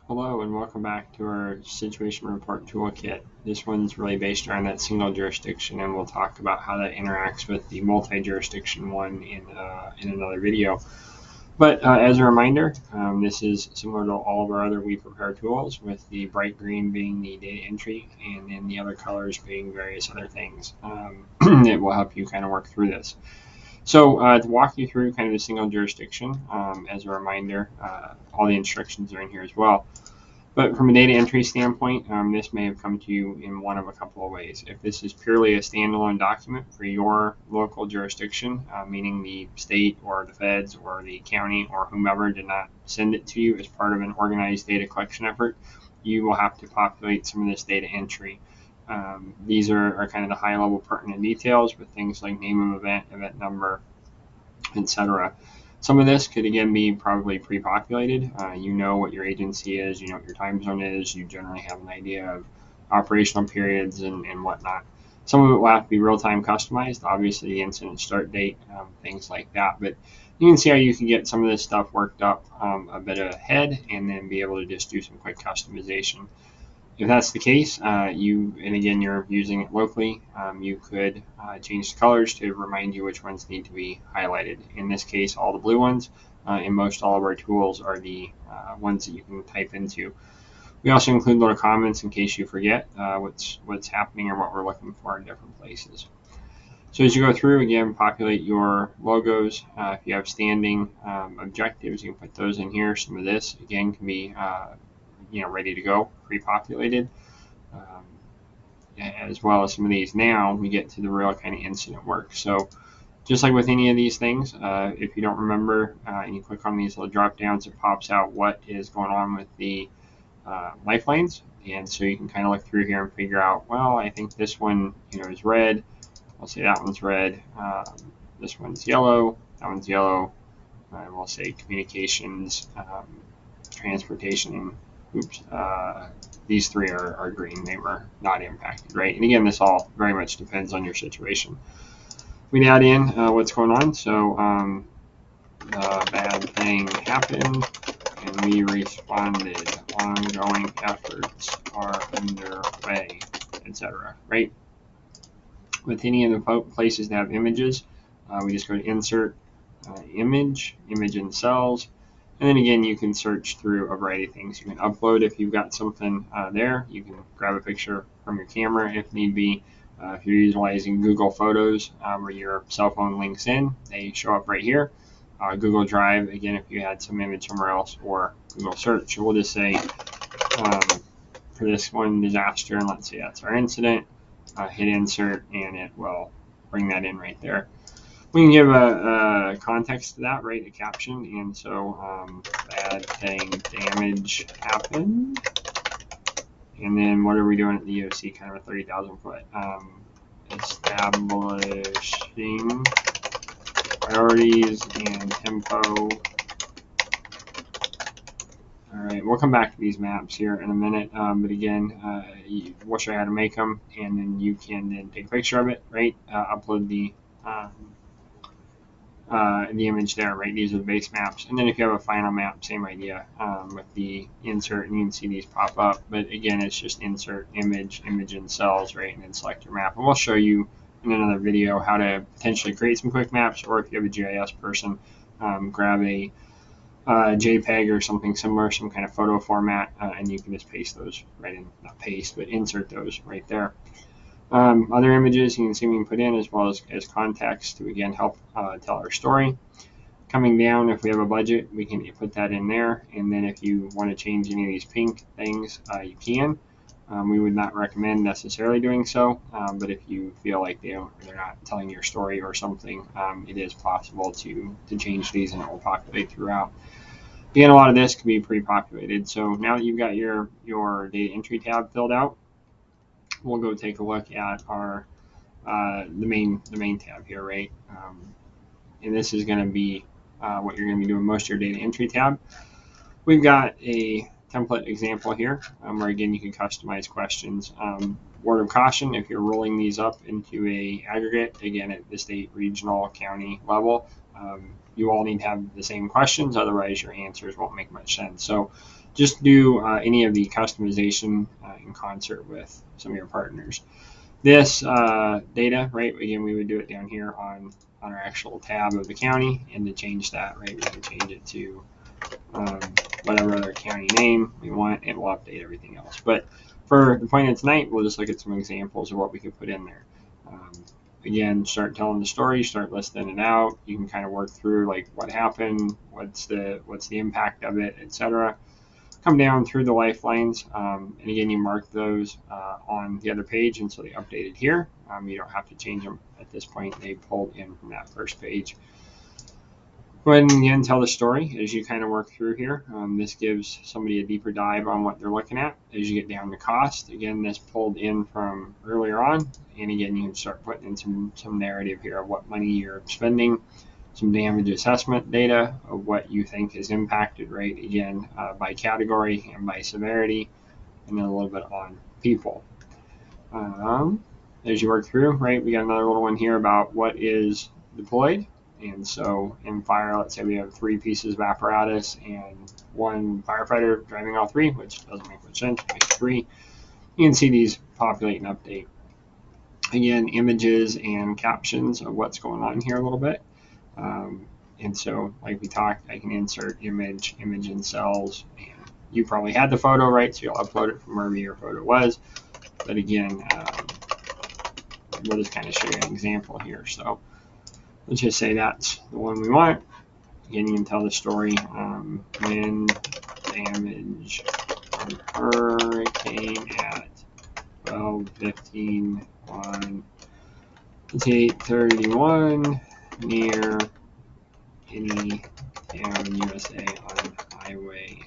Hello and welcome back to our situation report toolkit. This one's really based around that single jurisdiction, and we'll talk about how that interacts with the multi-jurisdiction one in another video. But as a reminder, this is similar to all of our other We Prepare tools, with the bright green being the data entry and then the other colors being various other things that will help you kind of work through this. So to walk you through kind of the single jurisdiction, as a reminder, all the instructions are in here as well. But from a data entry standpoint, this may have come to you in one of a couple of ways. If this is purely a standalone document for your local jurisdiction, meaning the state or the feds or the county or whomever did not send it to you as part of an organized data collection effort, you will have to populate some of this data entry. These are kind of the high level pertinent details with things like name of event, event number, etc. Some of this could again be probably pre-populated. You know what your agency is, you know what your time zone is, you generally have an idea of operational periods and whatnot. Some of it will have to be real-time customized, obviously the incident start date, things like that. But you can see how you can get some of this stuff worked up a bit ahead and then be able to just do some quick customization. If that's the case, and again, you're using it locally, you could change the colors to remind you which ones need to be highlighted. In this case, all the blue ones, and most all of our tools are the ones that you can type into. We also include little comments in case you forget what's happening or what we're looking for in different places. So as you go through, again, populate your logos. If you have standing objectives, you can put those in here. Some of this, again, can be ready to go, pre-populated, as well as some of these. Now we get to the real kind of incident work. So just like with any of these things, if you don't remember and you click on these little drop downs, it pops out what is going on with the lifelines. And so you can kind of look through here and figure out, well, I think this one is red. I'll say that one's red. This one's yellow. That one's yellow. And we'll say communications, transportation. These three are green. They were not impacted, right? And again, this all very much depends on your situation. We add in what's going on. So the bad thing happened and we responded. Ongoing efforts are underway, etc. Right? With any of the places that have images, we just go to insert image in cells. And then again, you can search through a variety of things. You can upload if you've got something there. You can grab a picture from your camera if need be. If you're utilizing Google Photos where your cell phone links in, they show up right here. Google Drive, again, if you had some image somewhere else, or Google Search. So we'll just say for this one, disaster, and let's say that's our incident, hit insert, and it will bring that in right there. We can give a context to that, right? A caption. And so bad thing, damage happened. And then what are we doing at the EOC? Kind of a 30,000 foot. Establishing priorities and tempo. All right, we'll come back to these maps here in a minute. But again, we'll show you how to make them, and then you can then take a picture of it, right? Upload the image there, right? These are the base maps. And then if you have a final map, same idea with the insert, and you can see these pop up. But again, it's just insert image in cells, right? And then select your map. And we'll show you in another video how to potentially create some quick maps, or if you have a GIS person, grab a JPEG or something similar, some kind of photo format, and you can just paste those right in, not paste, but insert those right there. Other images you can see we can put in as well as context to again help tell our story. Coming down, if we have a budget, we can put that in there, and then if you want to change any of these pink things, you can. We would not recommend necessarily doing so, but if you feel like they're not telling your story or something, it is possible to change these and it will populate throughout. Again, a lot of this can be pre-populated. So now that you've got your data entry tab filled out, we'll go take a look at our the main tab here, right? And this is going to be what you're going to be doing most of your data entry tab. We've got a template example here where again you can customize questions. Word of caution: if you're rolling these up into a aggregate, again at the state, regional, county level, you all need to have the same questions, otherwise your answers won't make much sense. So just do any of the customization in concert with some of your partners. This data, right, again, we would do it down here on our actual tab of the county, and to change that, right, we can change it to whatever other county name we want. It will update everything else. But for the point of tonight, we'll just look at some examples of what we could put in there. Again, start telling the story, start listing it out. You can kind of work through like what happened, what's the impact of it, etc. Come down through the lifelines, and again, you mark those on the other page, and so they updated here. You don't have to change them at this point. They pulled in from that first page. Go ahead and again tell the story as you kind of work through here. This gives somebody a deeper dive on what they're looking at. As you get down to cost, again, this pulled in from earlier on, and again, you can start putting in some narrative here of what money you're spending, some damage assessment data of what you think is impacted, right? Again, by category and by severity, and then a little bit on people. As you work through, right, we got another little one here about what is deployed. And so in fire, let's say we have 3 pieces of apparatus and 1 firefighter driving all 3, which doesn't make much sense, make 3. You can see these populate and update. Again, images and captions of what's going on here a little bit. And so like we talked, I can insert image in cells, and you probably had the photo, right? So you'll upload it from wherever your photo was. But again, we'll just kind of show you an example here. So let's just say that's the one we want. Again, you can tell the story. Wind damage from hurricane at 12:15 on 8:31 near any town USA on Highway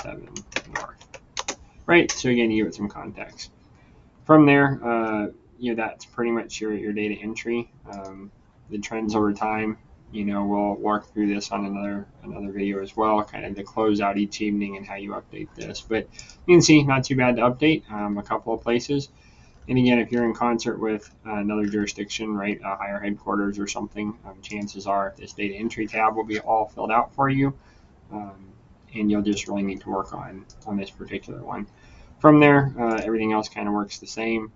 7 North. Right, so again, you give it some context. From there, that's pretty much your data entry. The trends over time, we'll work through this on another video as well, kind of to close out each evening and how you update this. But you can see not too bad to update a couple of places. And again, if you're in concert with another jurisdiction, right, a higher headquarters or something, chances are this data entry tab will be all filled out for you, and you'll just really need to work on this particular one. From there, everything else kind of works the same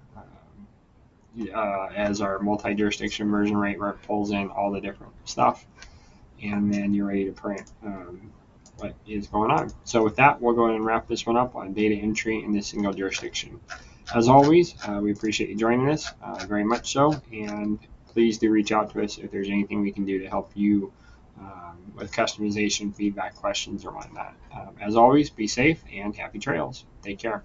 as our multi-jurisdiction version, right, where it pulls in all the different stuff, and then you're ready to print what is going on. So with that, we'll go ahead and wrap this one up on data entry in this single jurisdiction. As always, we appreciate you joining us very much so, and please do reach out to us if there's anything we can do to help you with customization, feedback, questions, or whatnot. As always, be safe and happy trails. Take care.